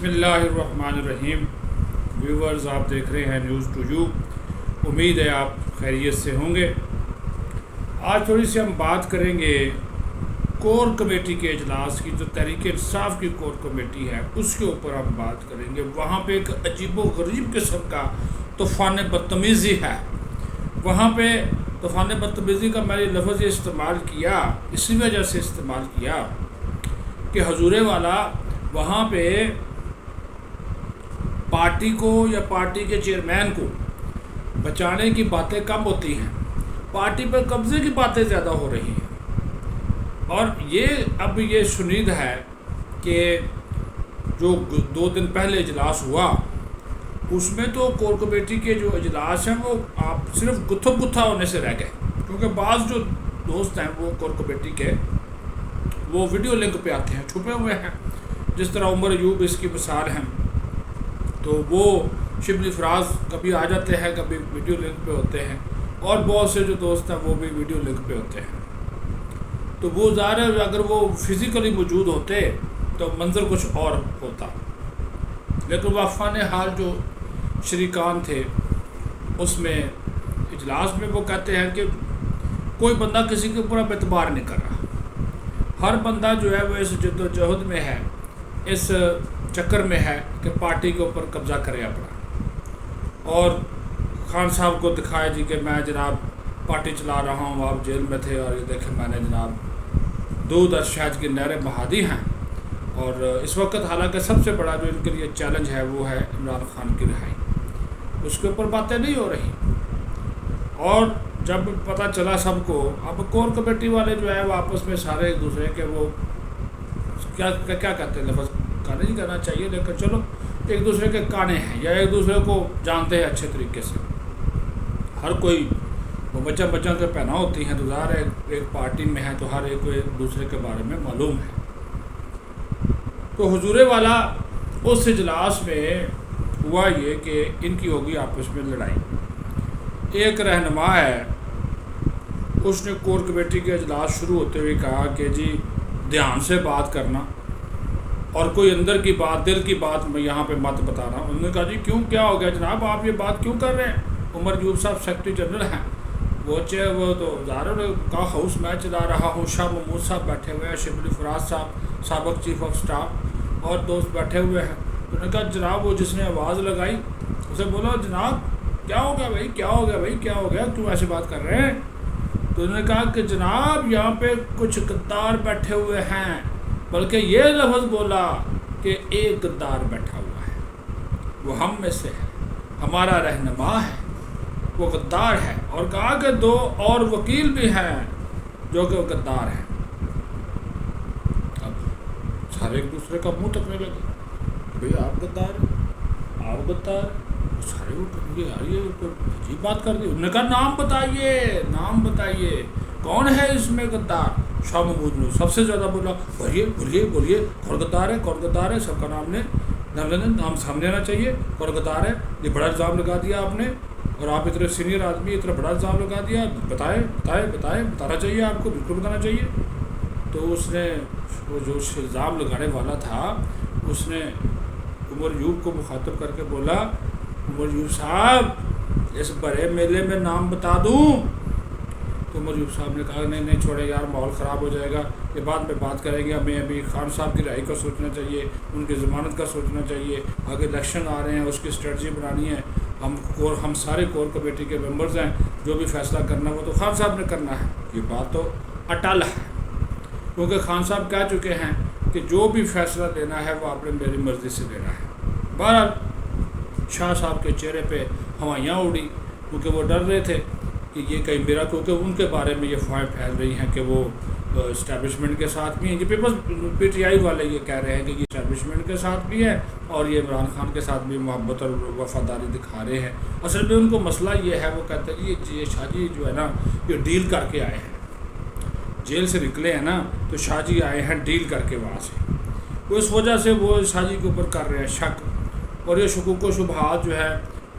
بسم اللہ الرحمن الرحیم۔ ویورز، آپ دیکھ رہے ہیں نیوز ٹو یو۔ امید ہے آپ خیریت سے ہوں گے۔ آج تھوڑی سی ہم بات کریں گے کور کمیٹی کے اجلاس کی، جو تحریک انصاف کی کور کمیٹی ہے اس کے اوپر ہم بات کریں گے۔ وہاں پہ ایک عجیب و غریب قسم کا طوفان بدتمیزی ہے۔ وہاں پہ طوفان بدتمیزی کا میں نے لفظ استعمال کیا، اسی وجہ سے استعمال کیا کہ حضور والا وہاں پہ پارٹی کو یا پارٹی کے چیئرمین کو بچانے کی باتیں کم ہوتی ہیں، پارٹی پر قبضے کی باتیں زیادہ ہو رہی ہیں۔ اور اب یہ شنید ہے کہ جو 2 دن پہلے اجلاس ہوا اس میں تو کور کمیٹی کے جو اجلاس ہیں وہ آپ صرف گتھا ہونے سے رہ گئے، کیونکہ بعض جو دوست ہیں وہ کور کمیٹی کے وہ ویڈیو لنک پہ آتے ہیں، چھپے ہوئے ہیں، جس طرح عمر ایوب اس کی مثال ہیں۔ تو وہ شبلی فراز کبھی آ جاتے ہیں، کبھی ویڈیو لنک پہ ہوتے ہیں، اور بہت سے جو دوست ہیں وہ بھی ویڈیو لنک پہ ہوتے ہیں۔ تو وہ ظاہر ہے اگر وہ فزیکلی موجود ہوتے تو منظر کچھ اور ہوتا، لیکن وافان حال جو شریکان تھے اس میں اجلاس میں وہ کہتے ہیں کہ کوئی بندہ کسی کے اوپر اب اعتبار نہیں کر رہا، ہر بندہ جو ہے وہ اس جد و جہد میں ہے، اس چکر میں ہے کہ پارٹی کے اوپر قبضہ کرے اپنا، اور خان صاحب کو دکھائے جی کہ میں جناب پارٹی چلا رہا ہوں، آپ جیل میں تھے اور یہ دیکھیں میں نے جناب دودھ اور شہد کی نہریں بہا دی ہیں۔ اور اس وقت حالانکہ سب سے بڑا جو ان کے لیے چیلنج ہے وہ ہے عمران خان کی رہائی، اس کے اوپر باتیں نہیں ہو رہی۔ اور جب پتہ چلا سب کو، اب کور کمیٹی والے جو ہے وہ آپس میں سارے ایک دوسرے کے وہ کیا کہتے ہیں، لفظ کا نہیں کہنا چاہیے لیکن چلو ایک دوسرے کے کانے ہیں یا ایک دوسرے کو جانتے ہیں اچھے طریقے سے۔ ہر کوئی وہ بچہ کے پہنا ہوتی ہیں، تو ظاہر ہے ایک پارٹی میں ہے تو ہر ایک کو ایک دوسرے کے بارے میں معلوم ہے۔ تو حضور والا اس اجلاس میں ہوا یہ کہ ان کی ہوگی آپس میں لڑائی۔ ایک رہنما ہے، اس نے کور کمیٹی کے اجلاس شروع ہوتے ہوئے کہا کہ جی دھیان سے بات کرنا اور کوئی اندر کی بات، دل کی بات میں یہاں پہ مت بتانا۔ انہوں نے کہا جی کیوں، کیا ہو گیا جناب، آپ یہ بات کیوں کر رہے ہیں؟ عمر ایوب صاحب سیکرٹری جنرل ہیں، وہ تو ظاہر نے کہا ہاؤس میں چلا رہا ہوں، شاہ محمود صاحب بیٹھے ہوئے ہیں، شبلی فراز صاحب سابق چیف آف سٹاف اور دوست بیٹھے ہوئے ہیں۔ انہوں نے کہا جناب وہ جس نے آواز لگائی اسے بولا جناب کیا ہو گیا بھائی، کیا ہو گیا بھائی، کیا ہو گیا، کیوں ایسے بات کر رہے ہیں؟ تو انہوں نے کہا کہ جناب یہاں پہ کچھ غدار بیٹھے ہوئے ہیں، بلکہ یہ لفظ بولا کہ ایک غدار بیٹھا ہوا ہے، وہ ہم میں سے ہے، ہمارا رہنما ہے، وہ غدار ہے، اور کہا کہ 2 اور وکیل بھی ہیں جو کہ غدار ہیں۔ اب سارے ایک دوسرے کا منہ تکنے لگے، بھئی آپ غدار ہیں، آپ غدار ہیں، سارے وہ کہیں گے یار یہ تو عجیب بات کر دی۔ انہوں نے کہا نام بتائیے کون ہے اس میں غدار؟ شاہ محمود نے سب سے زیادہ بولا بولیے کون غدار ہے، سب کا نام سامنے آنا چاہیے، کون غدار ہے، یہ بڑا الزام لگا دیا آپ نے، اور آپ اتنے سینئر آدمی اتنا بڑا الزام لگا دیا، بتانا چاہیے آپ کو، بالکل بتانا چاہیے۔ تو اس نے وہ جو الزام لگانے والا تھا اس نے عمر ایوب کو مخاطب کر کے بولا عمر ایوب صاحب اس بڑے میلے میں نام بتا دوں؟ تو عمر ایوب صاحب نے کہا نہیں چھوڑے یار، ماحول خراب ہو جائے گا، یہ بعد میں بات کریں گے، ہمیں ابھی خان صاحب کی رہائی کا سوچنا چاہیے، ان کی ضمانت کا سوچنا چاہیے، آگے الیکشن آ رہے ہیں، اس کی اسٹریٹجی بنانی ہے، ہم سارے کور کمیٹی کے ممبرز ہیں، جو بھی فیصلہ کرنا وہ تو خان صاحب نے کرنا ہے۔ یہ بات تو اٹل ہے، کیونکہ خان صاحب کہہ چکے ہیں کہ جو بھی فیصلہ لینا ہے وہ آپ نے میری مرضی سے لینا ہے۔ بہرحال شاہ صاحب کے چہرے پہ ہوائیاں اڑی، کیونکہ وہ ڈر رہے تھے کہ یہ کہیں میرا، کیونکہ ان کے بارے میں یہ افواہیں پھیل رہی ہیں کہ وہ اسٹیبلشمنٹ کے ساتھ بھی ہیں، یہ پی ٹی آئی والے یہ کہہ رہے ہیں کہ یہ اسٹیبلشمنٹ کے ساتھ بھی ہے اور یہ عمران خان کے ساتھ بھی محبت اور وفاداری دکھا رہے ہیں۔ اصل میں ان کو مسئلہ یہ ہے، وہ کہتے ہیں یہ شاہ جی جو ہے نا یہ ڈیل کر کے آئے ہیں، جیل سے نکلے ہیں نا تو شاہ جی آئے ہیں ڈیل کر کے وہاں سے، وہ اس وجہ سے وہ شاہ جی کے اوپر کر رہے ہیں شک، اور یہ شکوک و شبہات جو ہے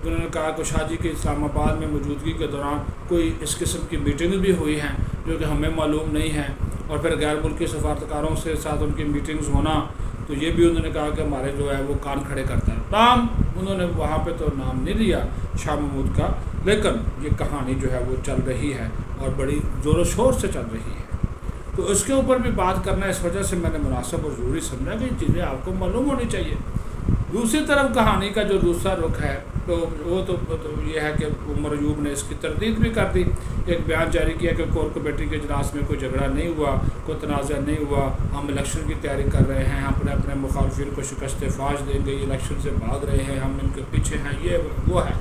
انہوں نے کہا کہ شاہ جی کی اسلام آباد میں موجودگی کے دوران کوئی اس قسم کی میٹنگ بھی ہوئی ہیں جو کہ ہمیں معلوم نہیں ہیں، اور پھر غیر ملکی سفارتکاروں سے ساتھ ان کی میٹنگز ہونا تو یہ بھی انہوں نے کہا کہ ہمارے جو ہے وہ کان کھڑے کرتا ہے. نام انہوں نے وہاں پہ تو نام نہیں لیا شاہ محمود کا، لیکن یہ کہانی جو ہے وہ چل رہی ہے اور بڑی زور و شور سے چل رہی ہے. تو اس کے اوپر بھی بات کرنا اس وجہ سے میں نے مناسب اور ضروری سمجھا کہ یہ چیزیں آپ کو معلوم ہونی چاہیے. دوسری طرف کہانی کا جو دوسرا رخ ہے تو وہ تو یہ ہے کہ عمر ایوب نے اس کی تردید بھی کر دی. ایک بیان جاری کیا کہ کور کمیٹی کے اجلاس میں کوئی جھگڑا نہیں ہوا، کوئی تنازع نہیں ہوا، ہم الیکشن کی تیاری کر رہے ہیں، ہم اپنے مخالفین کو شکست فاش دیں گے، الیکشن سے بھاگ رہے ہیں، ہم ان کے پیچھے ہیں، یہ وہ ہے.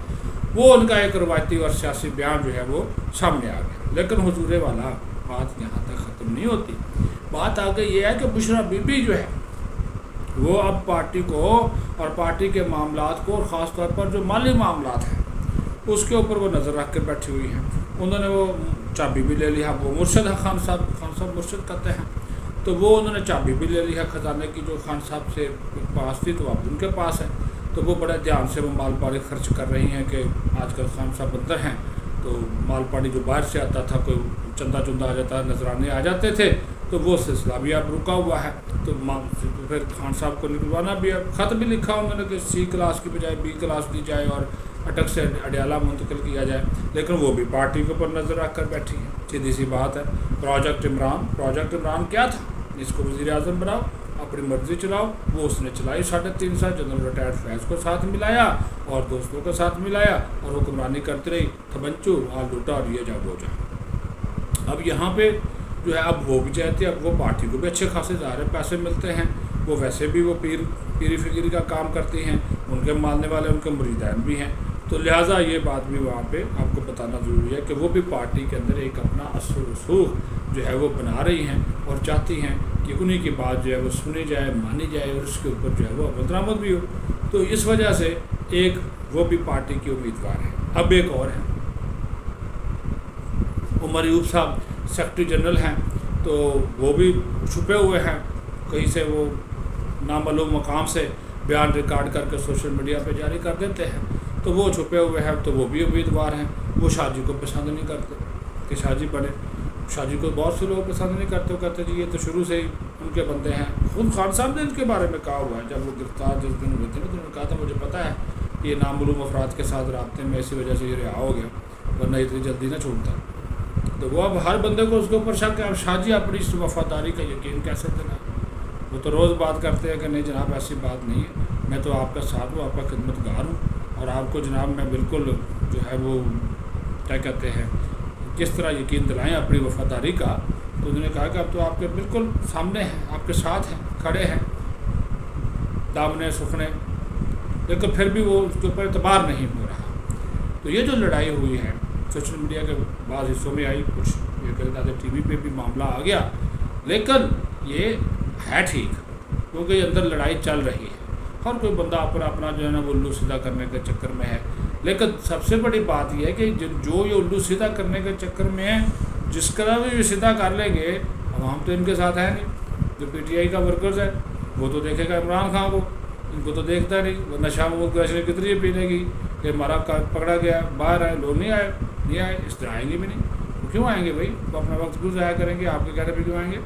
وہ ان کا ایک روایتی اور سیاسی بیان جو ہے وہ سامنے آ گیا. لیکن حضور والا بات یہاں تک ختم نہیں ہوتی. بات آگے یہ ہے کہ بشرا بی بی جو ہے وہ اب پارٹی کو اور پارٹی کے معاملات کو، اور خاص طور پر جو مالی معاملات ہیں اس کے اوپر وہ نظر رکھ کے بیٹھی ہوئی ہیں. انہوں نے وہ چابی بھی لے لیا. وہ مرشد ہے خان صاحب مرشد کرتے ہیں، تو وہ انہوں نے چابی بھی لے لی ہے خزانے کی جو خان صاحب سے پاس تھی، تو اب ان کے پاس ہے. تو وہ بڑے دھیان سے وہ مال پانی خرچ کر رہی ہیں کہ آج کل خان صاحب اندر ہیں تو مال پانی جو باہر سے آتا تھا، کوئی چندہ آ جاتا، نذرانے آ جاتے تھے، تو وہ سلسلہ بھی اب رکا ہوا ہے. تو پھر خان صاحب کو نکلوانا بھی ہے. خط بھی لکھا انہوں نے کہ سی کلاس کی بجائے بی کلاس دی جائے اور اٹک سے اڈیالہ منتقل کیا جائے، لیکن وہ بھی پارٹی کے اوپر نظر رکھ کر بیٹھی ہے. سیدھی سی بات ہے. پروجیکٹ عمران کیا تھا؟ اس کو وزیر اعظم بناؤ، اپنی مرضی چلاؤ. وہ اس نے چلائی 3.5 سال. جنرل ریٹائرڈ فیض کو ساتھ ملایا اور دوستوں کو ساتھ ملایا اور حکمرانی کرتی رہی. تھبنچو آل لوٹا اور یہ جا وہ جا. اب یہاں پہ جو ہے اب وہ بھی چاہتے ہیں، اب وہ پارٹی کو بھی اچھے خاصے ظاہر پیسے ملتے ہیں. وہ ویسے بھی وہ پیری فکری کا کام کرتی ہیں، ان کے ماننے والے ان کے مریدین بھی ہیں. تو لہٰذا یہ بات بھی وہاں پہ آپ کو بتانا ضروری ہے کہ وہ بھی پارٹی کے اندر ایک اپنا اثر و رسوخ جو ہے وہ بنا رہی ہیں اور چاہتی ہیں کہ انہی کی بات جو ہے وہ سنی جائے، مانی جائے اور اس کے اوپر جو ہے وہ عمل درآمد بھی ہو. تو اس وجہ سے ایک وہ بھی پارٹی کی امیدوار ہے. اب ایک اور ہے، عمر ایوب صاحب سیکرٹری جنرل ہیں، تو وہ بھی چھپے ہوئے ہیں. کہیں سے وہ نامعلوم مقام سے بیان ریکارڈ کر کے سوشل میڈیا پہ جاری کر دیتے ہیں. تو وہ چھپے ہوئے ہیں، تو وہ بھی امیدوار ہیں. وہ شاہ جی کو پسند نہیں کرتے کہ شاہ جی بنے. شاہ جی کو بہت سے لوگ پسند نہیں کرتے. وہ کہتے جی یہ تو شروع سے ہی ان کے بندے ہیں. خود خان صاحب نے ان کے بارے میں کہا ہوا ہے. جب وہ گرفتار جس دن ہوئے تھے تو انہوں نے کہا تھا مجھے پتہ ہے کہ یہ نامعلوم افراد کے ساتھ رابطے میں، اسی وجہ سے یہ رہا ہو گیا، ورنہ اتنی جلدی نہ چھوڑتا. تو وہ اب ہر بندے کو اس کے اوپر شک ہے. اب شاہ جی اپنی اس وفاداری کا یقین کیسے دلائیں؟ وہ تو روز بات کرتے ہیں کہ نہیں جناب ایسی بات نہیں ہے، میں تو آپ کا ساتھ ہوں، آپ کا خدمت گار ہوں، اور آپ کو جناب میں بالکل جو ہے وہ کیا کہتے ہیں کس طرح یقین دلائیں اپنی وفاداری کا. تو انہوں نے کہا کہ اب تو آپ کے بالکل سامنے ہیں، آپ کے ساتھ ہیں، کھڑے ہیں دامنے سکھنے، لیکن پھر بھی وہ اس کے اوپر اعتبار نہیں ہو رہا. تو یہ جو لڑائی ہوئی ہے سوشل میڈیا کے بعض حصوں میں آئی، کچھ یہ کہتے ٹی وی پہ بھی معاملہ آ گیا، لیکن یہ ہے ٹھیک کیونکہ یہ اندر لڑائی چل رہی ہے. ہر کوئی بندہ اپنا جو ہے نا وہ الو سیدھا کرنے کے چکر میں ہے. لیکن سب سے بڑی بات یہ ہے کہ جو یہ الو سیدھا کرنے کے چکر میں ہے، جس طرح بھی یہ سیدھا کر لیں گے، عوام تو ان کے ساتھ ہے نہیں. جو پی ٹی آئی کا ورکرز ہے وہ تو دیکھے گا عمران خان کو، ان کو تو دیکھتا نہیں. وہ نشہ وہ کتنی پینے گی کہ ہمارا پکڑا گیا، باہر آئے، لوگ نہیں آئے، اس طرح آئیں گے بھی نہیں. وہ کیوں آئیں گے بھائی؟ وہ اپنا وقت کیوں ضائع کریں گے؟ آپ کے کہنے پہ کیوں آئیں گے؟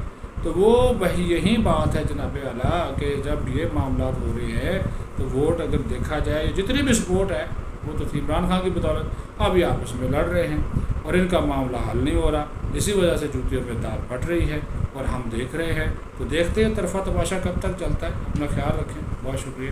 تو وہ وہی یہی بات ہے جناب اعلیٰ کہ جب یہ معاملات ہو رہے ہیں تو ووٹ اگر دیکھا جائے جتنی بھی سپورٹ ہے وہ تو تھی عمران خان کی بدولت. اب یہ آپس میں لڑ رہے ہیں اور ان کا معاملہ حل نہیں ہو رہا. اسی وجہ سے جوتیوں پہ تار پھٹ رہی ہے اور ہم دیکھ رہے ہیں. تو دیکھتے ہیں طرفہ تماشا کب تک چلتا ہے. اپنا خیال رکھیں. بہت شکریہ.